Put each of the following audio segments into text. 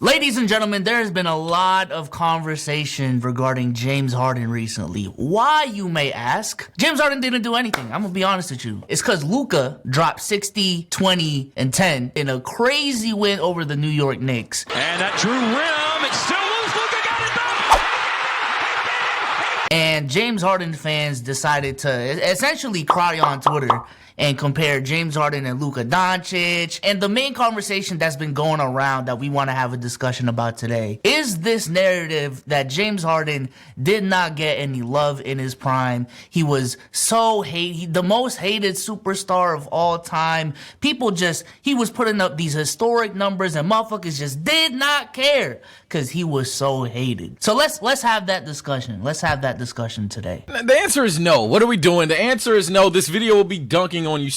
Ladies and gentlemen, there has been a lot of conversation regarding James Harden recently. Why, you may ask? James Harden didn't do anything. I'm gonna be honest with you. It's because Luka dropped 60, 20, and 10 in a crazy win over the New York Knicks. And that Drew rim, it's still loose. Luka got it back. And James Harden fans decided to essentially cry on Twitter and compare James Harden and Luka Doncic. And the main conversation that's been going around that we want to have a discussion about today is this narrative that James Harden did not get any love in his prime. He was so the most hated superstar of all time. He was putting up these historic numbers and motherfuckers just did not care because he was so hated. So let's have that discussion. Let's have that discussion today. The answer is no. What are we doing? The answer is no. This video will be dunking on you.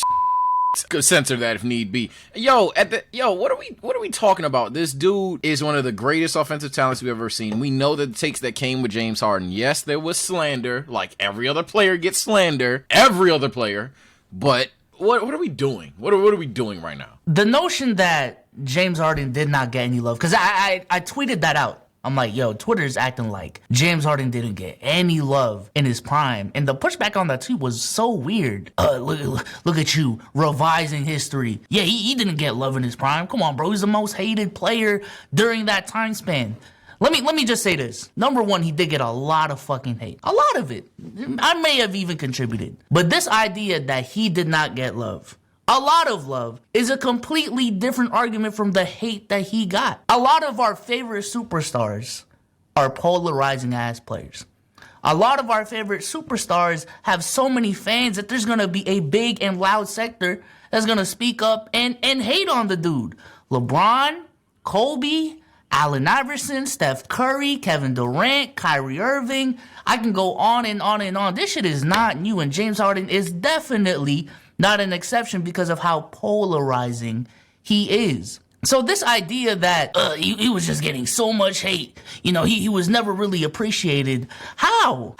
Censor that if need be. What are we talking about? This dude is one of the greatest offensive talents we've ever seen. We know the takes that came with James Harden. Yes, there was slander, like every other player gets slander, every other player. But what are we doing? What are we doing right now? The notion that James Harden did not get any love, because I tweeted that out. I'm like, yo, Twitter's acting like James Harden didn't get any love in his prime. And the pushback on that tweet was so weird. Look at you, revising history. Yeah, he didn't get love in his prime. Come on, bro. He's the most hated player during that time span. Let me just say this. Number one, he did get a lot of fucking hate. A lot of it. I may have even contributed. But this idea that he did not get love, a lot of love, is a completely different argument from the hate that he got. A lot of our favorite superstars are polarizing ass players. A lot of our favorite superstars have so many fans that there's gonna be a big and loud sector that's gonna speak up and hate on the dude. LeBron, Kobe, Allen Iverson, Steph Curry, Kevin Durant, Kyrie Irving. I can go on and on and on. This shit is not new, and James Harden is definitely not an exception because of how polarizing he is. So this idea that he was just getting so much hate, he was never really appreciated. How,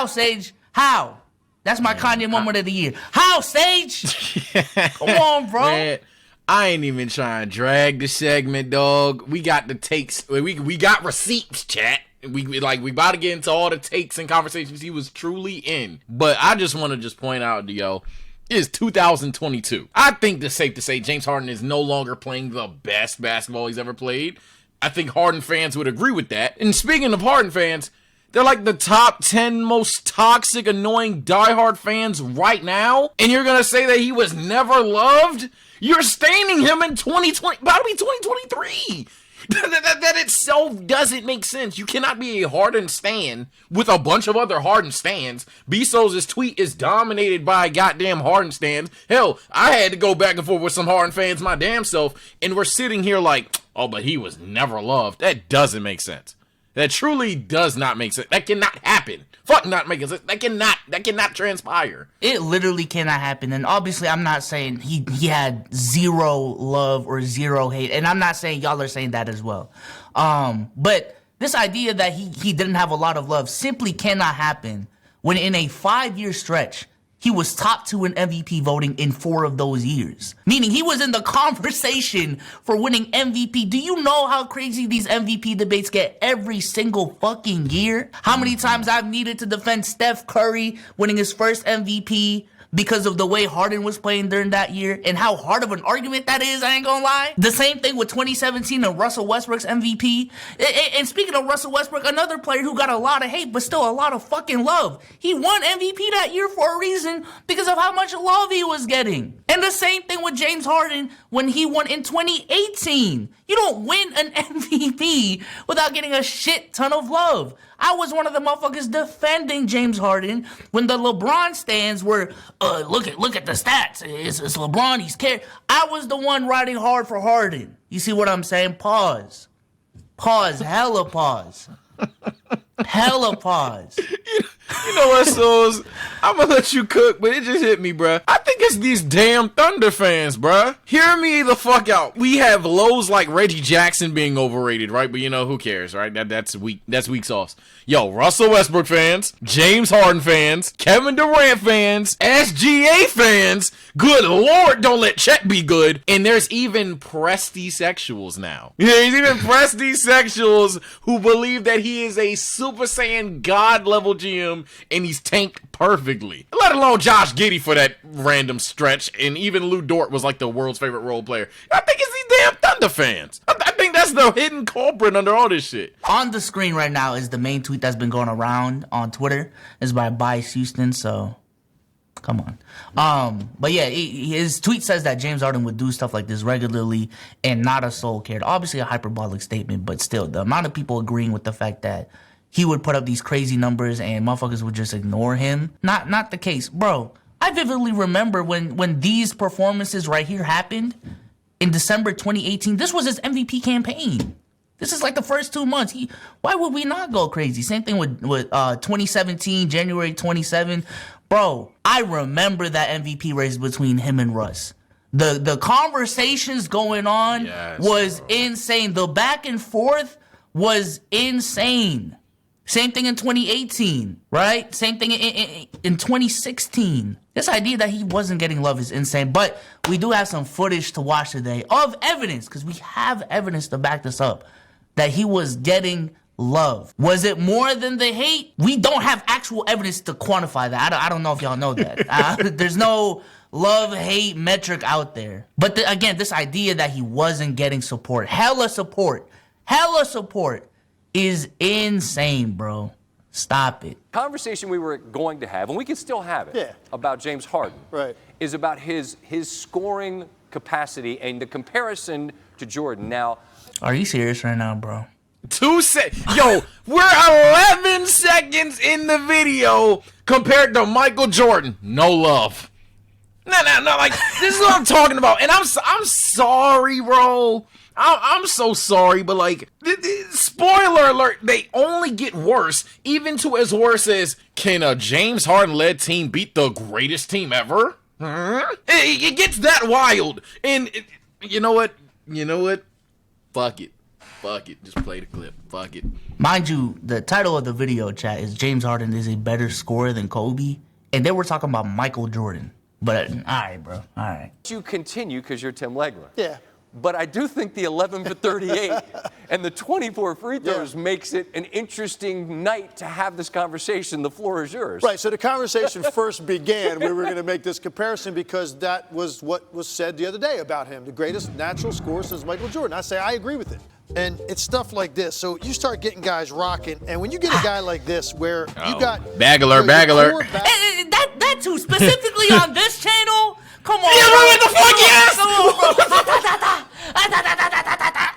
Sage? How? That's my Kanye moment of the year. How, Sage? Come on, bro. Man, I ain't even trying to drag the segment, dog. We got the takes. We got receipts, chat. We about to get into all the takes and conversations he was truly in. But I just want to point out to yo, it's 2022. I think it's safe to say James Harden is no longer playing the best basketball he's ever played. I think Harden fans would agree with that. And speaking of Harden fans, they're like the top 10 most toxic, annoying, diehard fans right now. And you're going to say that he was never loved? You're staining him in 2020, about to be 2023. That itself doesn't make sense. You cannot be a Harden stan with a bunch of other Harden stans. Bezos' tweet is dominated by goddamn Harden stans. Hell, I had to go back and forth with some Harden fans my damn self, and we're sitting here like, oh, but he was never loved. That doesn't make sense. That truly does not make sense. That cannot happen. Fuck not making sense. That cannot transpire. It literally cannot happen. And obviously I'm not saying he had zero love or zero hate. And I'm not saying y'all are saying that as well. But this idea that he didn't have a lot of love simply cannot happen when in a 5-year stretch, he was top 2 in MVP voting in 4 of those years. Meaning he was in the conversation for winning MVP. Do you know how crazy these MVP debates get every single fucking year? How many times I've needed to defend Steph Curry winning his first MVP because of the way Harden was playing during that year and how hard of an argument that is, I ain't gonna lie. The same thing with 2017 and Russell Westbrook's MVP. And speaking of Russell Westbrook, another player who got a lot of hate but still a lot of fucking love. He won MVP that year for a reason because of how much love he was getting. And the same thing with James Harden when he won in 2018. You don't win an MVP without getting a shit ton of love. I was one of the motherfuckers defending James Harden when the LeBron stands were, look at the stats. It's LeBron, he's scared. I was the one riding hard for Harden. You see what I'm saying? Pause. Hella pause. Hella pause. You know what, Souls? I'm gonna let you cook, but it just hit me, bruh. I think it's these damn Thunder fans, bruh. Hear me the fuck out. We have lows like Reggie Jackson being overrated, right? But you know, who cares, right? That's weak sauce. Yo, Russell Westbrook fans, James Harden fans, Kevin Durant fans, SGA fans. Good Lord, don't let Chet be good. And there's even Presty sexuals now. Yeah, there's even Presty sexuals who believe that he is a Super Saiyan God level GM and he's tanked perfectly. Let alone Josh Giddey for that random stretch. And even Lou Dort was like the world's favorite role player. I think it's these damn Thunder fans. I think that's the hidden culprit under all this shit. On the screen right now is the main tweet that's been going around on Twitter. It's by Bias Houston, so come on. But yeah, his tweet says that James Harden would do stuff like this regularly and not a soul cared. Obviously a hyperbolic statement, but still, the amount of people agreeing with the fact that he would put up these crazy numbers and motherfuckers would just ignore him. Not the case. Bro, I vividly remember when these performances right here happened in December 2018. This was his MVP campaign. This is like the first 2 months. Why would we not go crazy? Same thing with 2017, January 27. Bro, I remember that MVP race between him and Russ. The conversations going on was insane. The back and forth was insane. Same thing in 2018, right? Same thing in 2016. This idea that he wasn't getting love is insane. But we do have some footage to watch today of evidence, because we have evidence to back this up, that he was getting love. Was it more than the hate? We don't have actual evidence to quantify that. I don't know if y'all know that. There's no love-hate metric out there. But again, this idea that he wasn't getting hella support, is insane, bro. Stop it. Conversation we were going to have, and we can still have it, about James Harden, is about his scoring capacity and the comparison to Jordan. Now, are you serious right now, bro? 2 seconds. Yo, we're 11 seconds in the video compared to Michael Jordan. No love. No. Like, this is what I'm talking about. And I'm sorry, bro. I'm so sorry, but like, spoiler alert, they only get worse, even to as worse as, can a James Harden-led team beat the greatest team ever? It gets that wild. And you know what? Fuck it. Just play the clip. Fuck it. Mind you, the title of the video, chat, is James Harden is a better scorer than Kobe. And then we're talking about Michael Jordan. But, all right, bro. All right. You continue because you're Tim Legler. Yeah. But I do think the 11 for 38 and the 24 free throws makes it an interesting night to have this conversation. The floor is yours. Right, so the conversation first began, we were going to make this comparison because that was what was said the other day about him, the greatest natural scorer since Michael Jordan. I say I agree with it. And it's stuff like this. So you start getting guys rocking, and when you get a guy like this where you got... Bag alert. That too, specifically on this channel? Come on, yeah, bro. What the fuck, yes!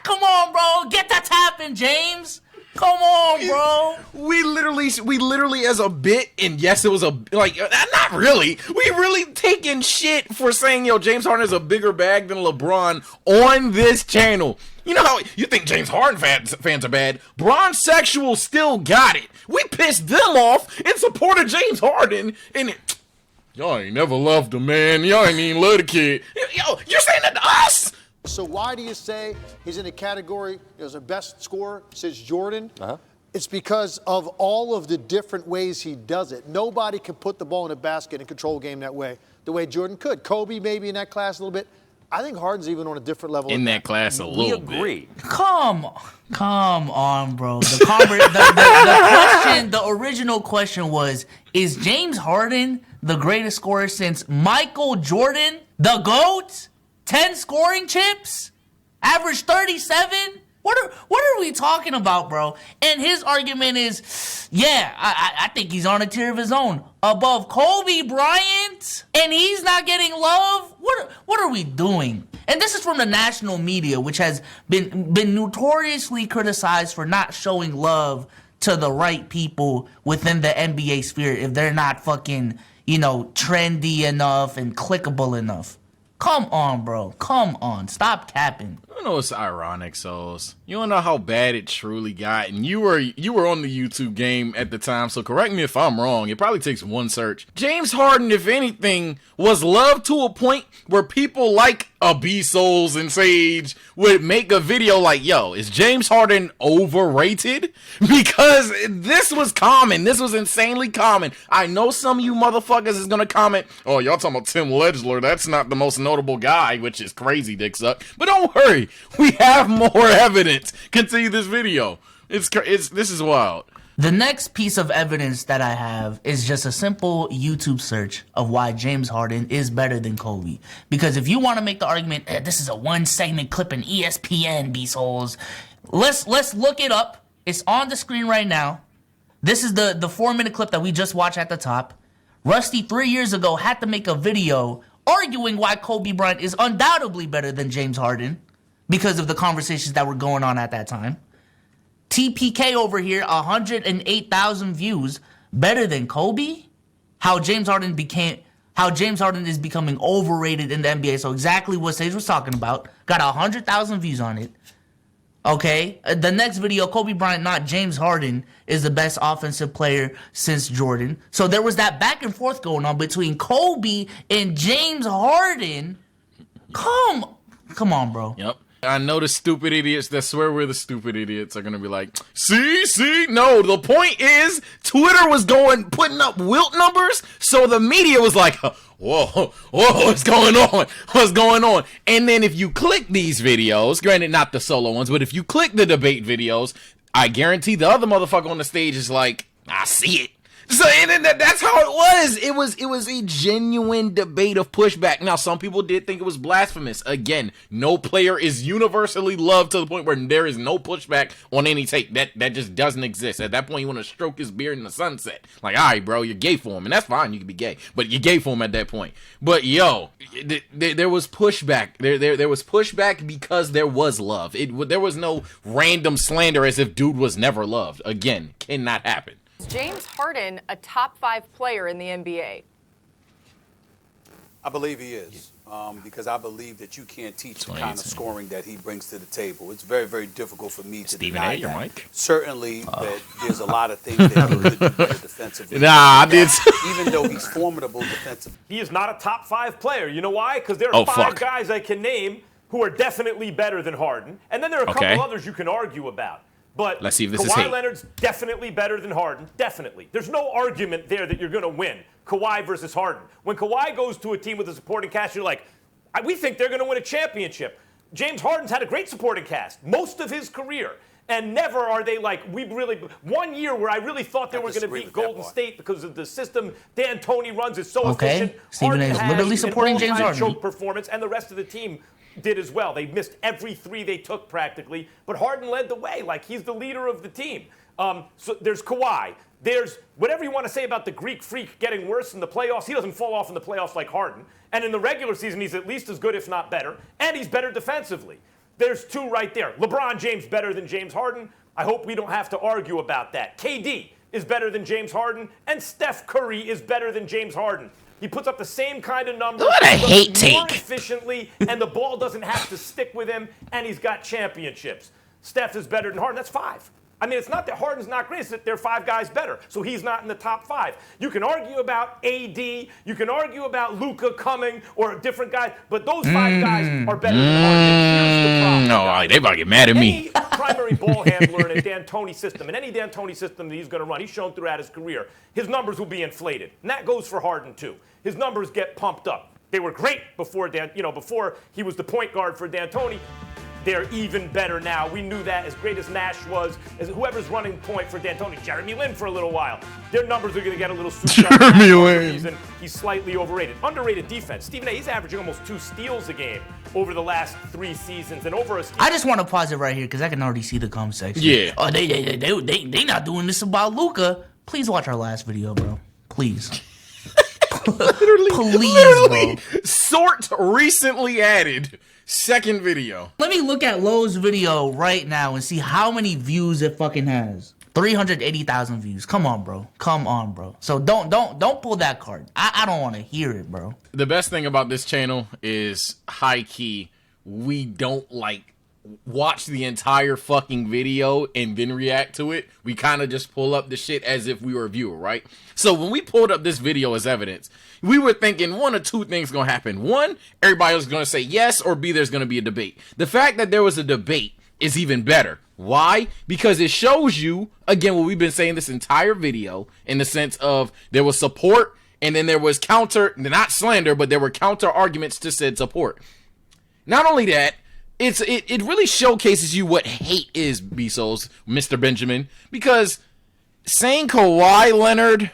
Come on, bro. Get that tapping, James. Come on, bro. We literally as a bit, and yes, it was not really. We really taking shit for saying, yo, James Harden is a bigger bag than LeBron on this channel. You know how you think James Harden fans are bad? Bron-sexuals still got it. We pissed them off in support of James Harden, and y'all ain't never loved him, man. Y'all ain't even loved the kid. Yo, you're saying that to us? So why do you say he's in a category as the best scorer since Jordan? It's because of all of the different ways he does it. Nobody can put the ball in a basket and control a game that way, the way Jordan could. Kobe maybe in that class a little bit. I think Harden's even on a different level. In that class a little bit. We agree. Come on, bro. The question, the original question was, is James Harden the greatest scorer since Michael Jordan, the GOAT? 10 scoring chips? Average 37? What are we talking about, bro? And his argument is, yeah, I think he's on a tier of his own. Above Kobe Bryant? And he's not getting love? What are we doing? And this is from the national media, which has been notoriously criticized for not showing love to the right people within the NBA sphere if they're not fucking, trendy enough and clickable enough. Come on, bro. Come on. Stop capping. I know it's ironic, Souls. You don't know how bad it truly got, and you were on the YouTube game at the time, so correct me if I'm wrong. It probably takes one search. James Harden, if anything, was loved to a point where people like B Souls and Sage would make a video like, yo, is James Harden overrated? Because this was common. This was insanely common. I know some of you motherfuckers is gonna comment, oh, y'all talking about Tim Ledger, that's not the most notable guy, which is crazy, dick suck. But don't worry, we have more evidence. Continue this video. This is wild. The next piece of evidence that I have is just a simple YouTube search of why James Harden is better than Kobe. Because if you want to make the argument, this is a 1-segment clip in ESPN, B-Souls, let's look it up. It's on the screen right now. This is the 4-minute clip that we just watched at the top. Rusty 3 years ago had to make a video arguing why Kobe Bryant is undoubtedly better than James Harden because of the conversations that were going on at that time. TPK over here, 108,000 views, better than Kobe? How James Harden is becoming overrated in the NBA. So exactly what Sage was talking about. Got 100,000 views on it. Okay, the next video, Kobe Bryant, not James Harden, is the best offensive player since Jordan. So there was that back and forth going on between Kobe and James Harden. Come on, bro. Yep. I know the stupid idiots that swear we're the stupid idiots are gonna be like, see, no, the point is Twitter was putting up wilt numbers, so the media was like, whoa, what's going on? And then if you click these videos, granted not the solo ones, but if you click the debate videos, I guarantee the other motherfucker on the stage is like, I see it. So and then that's how it was. It was a genuine debate of pushback. Now, some people did think it was blasphemous. Again, no player is universally loved to the point where there is no pushback on any take. That just doesn't exist. At that point, you want to stroke his beard in the sunset. Like, all right, bro, you're gay for him, and that's fine. You can be gay, but you're gay for him at that point. But yo, there was pushback. There was pushback because there was love. There was no random slander as if dude was never loved. Again, cannot happen. Is James Harden a top 5 player in the NBA? I believe he is, because I believe that you can't teach the kind of scoring that he brings to the table. It's very, very difficult for me to deny that. Mike? Certainly, that there's a lot of things that he could do better defensively. Nah, I did. Even though he's formidable defensively. He is not a top 5 player. You know why? Because there are 5 guys I can name who are definitely better than Harden, and then there are a couple others you can argue about. But let's see if this is Kawhi Leonard's definitely better than Harden. Definitely. There's no argument there that you're going to win Kawhi versus Harden. When Kawhi goes to a team with a supporting cast, you're like, we think they're going to win a championship. James Harden's had a great supporting cast most of his career. And never are they like, one year where I really thought they were going to beat Golden State because of the system D'Antoni runs is so efficient. Stephen A is literally supporting James Harden. Choke performance, and the rest of the team did as well. They missed every 3 they took practically, but Harden led the way. Like, he's the leader of the team. So there's Kawhi. There's whatever you want to say about the Greek freak getting worse in the playoffs. He doesn't fall off in the playoffs like Harden. And in the regular season, he's at least as good, if not better. And he's better defensively. There's 2 right there. LeBron James better than James Harden. I hope we don't have to argue about that. KD is better than James Harden. And Steph Curry is better than James Harden. He puts up the same kind of numbers. What a hate take. More efficiently, and the ball doesn't have to stick with him, and he's got championships. Steph is better than Harden. That's 5. I mean, it's not that Harden's not great. It's that there are 5 guys better, so he's not in the top 5. You can argue about AD. You can argue about Luka coming or a different guy, but those 5 guys are better than Harden. Here's the problem. No, they about to get mad at me. Any primary ball handler in a D'Antoni system, and any D'Antoni system that he's going to run, he's shown throughout his career, his numbers will be inflated. And that goes for Harden, too. His numbers get pumped up. They were great before before he was the point guard for D'Antoni. They're even better now. We knew that. As great as Nash was, as whoever's running point for D'Antoni, Jeremy Lin for a little while, their numbers are going to get a little souped up. Jeremy Lin. He's slightly overrated. Underrated defense. Stephen A, he's averaging almost 2 steals a game over the last 3 seasons, and over a. I just want to pause it right here because I can already see the comment section. Yeah. Oh, they not doing this about Luka. Please watch our last video, bro. Please. Literally, bro. Sort recently added. Second video. Let me look at Lowe's video right now and see how many views it fucking has. 380,000 views. Come on, bro. Come on, bro. So don't pull that card. I don't want to hear it, bro. The best thing about this channel is high key. We don't like watch the entire fucking video and then react to it. We kind of just pull up the shit as if we were a viewer, right? So when we pulled up this video as evidence, we were thinking one or two things gonna happen. One, everybody was gonna say yes, or B, there's gonna be a debate. The fact that there was a debate is even better. Why? Because it shows you, again, what we've been saying this entire video, in the sense of there was support and then there was counter, not slander, but there were counter arguments to said support. Not only that, it really showcases you what hate is, Bezos, Mr. Benjamin, because saying Kawhi Leonard,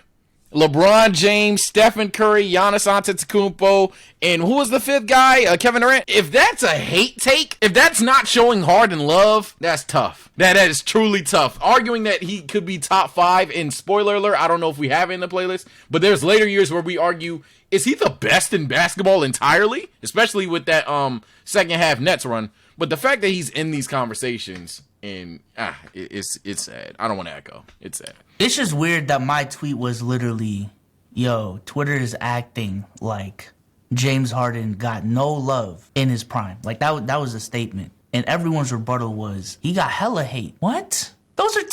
LeBron James, Stephen Curry, Giannis Antetokounmpo, and who was the fifth guy? Kevin Durant. If that's a hate take, if that's not showing Harden love, that's tough. That is truly tough. Arguing that he could be top 5, and spoiler alert, I don't know if we have it in the playlist, but there's later years where we argue, is he the best in basketball entirely? Especially with that second half Nets run. But the fact that he's in these conversations, and it's sad. I don't want to echo. It's sad. It's just weird that my tweet was literally, yo, Twitter is acting like James Harden got no love in his prime. Like, that was a statement. And everyone's rebuttal was, he got hella hate. What? Those are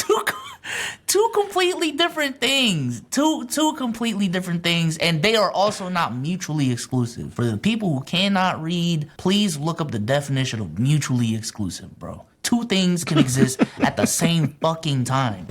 two completely different things. Two completely different things, and they are also not mutually exclusive. For the people who cannot read, please look up the definition of mutually exclusive, bro. Two things can exist at the same fucking time.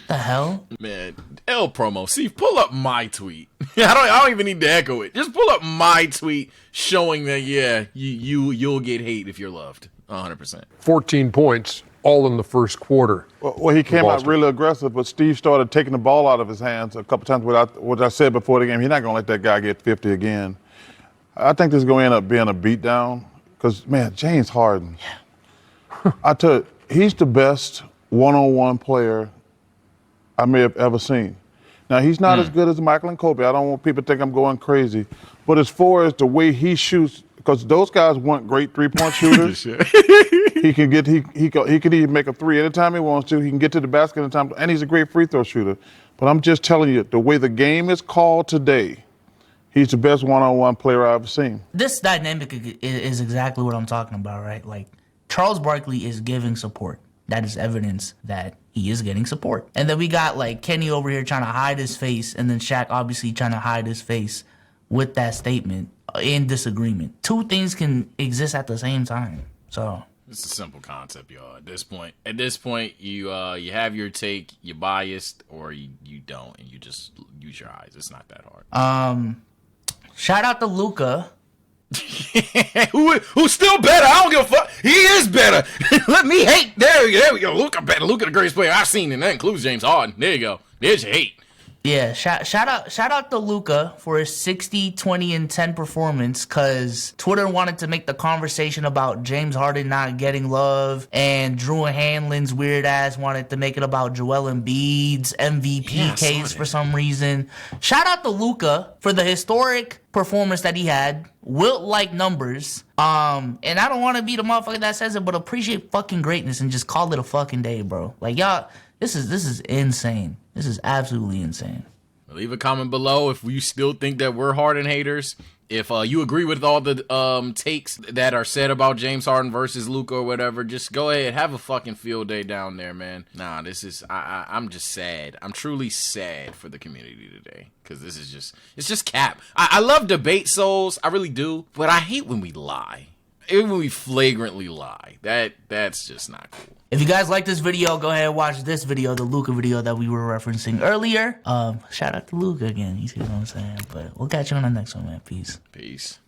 The hell? Man, L promo. See, pull up my tweet. I don't even need to echo it. Just pull up my tweet showing that, yeah, you'll get hate if you're loved. 100%. 14 points, all in the first quarter. Well, he came out really aggressive, but Steve started taking the ball out of his hands a couple times. What I said before the game, he's not going to let that guy get 50 again. I think this is going to end up being a beatdown because, man, James Harden, I tell you, he's the best one-on-one player I may have ever seen. Now, he's not as good as Michael and Kobe. I don't want people to think I'm going crazy. But as far as the way he shoots, because those guys weren't great three-point shooters. he can even make a three anytime he wants to. He can get to the basket anytime, and he's a great free throw shooter. But I'm just telling you, the way the game is called today, he's the best one-on-one player I've ever seen. This dynamic is exactly what I'm talking about, right? Like, Charles Barkley is giving support. That is evidence that he is getting support. And then we got, like, Kenny over here trying to hide his face, and then Shaq obviously trying to hide his face with that statement in disagreement. Two things can exist at the same time. So it's a simple concept, y'all. At this point, you have your take, you're biased, or you don't, and you just use your eyes. It's not that hard. Shout out to Luka. Who's still better? I don't give a fuck. He is better. Let me hate. There we go. Luka better. Luka the greatest player I've seen, and that includes James Harden. There you go. There's your hate. Yeah, shout out to Luka for his 60, 20, and 10 performance, because Twitter wanted to make the conversation about James Harden not getting love, and Drew Hanlon's weird ass wanted to make it about Joel Embiid's MVP case for some reason. Shout out to Luka for the historic performance that he had, Wilt-like numbers, and I don't want to be the motherfucker that says it, but appreciate fucking greatness and just call it a fucking day, bro. Like, y'all, this is insane. This is absolutely insane. Leave a comment below if you still think that we're Harden haters. If you agree with all the takes that are said about James Harden versus Luka or whatever, just go ahead, have a fucking field day down there, man. Nah, this is I'm just sad. I'm truly sad for the community today, because this is it's just cap. I love debate souls, I really do, but I hate when we lie. When we flagrantly lie. That's just not cool. If you guys like this video, go ahead and watch this video, the Luka video that we were referencing earlier. Shout out to Luka again. You see what I'm saying? But we'll catch you on the next one, man. Peace.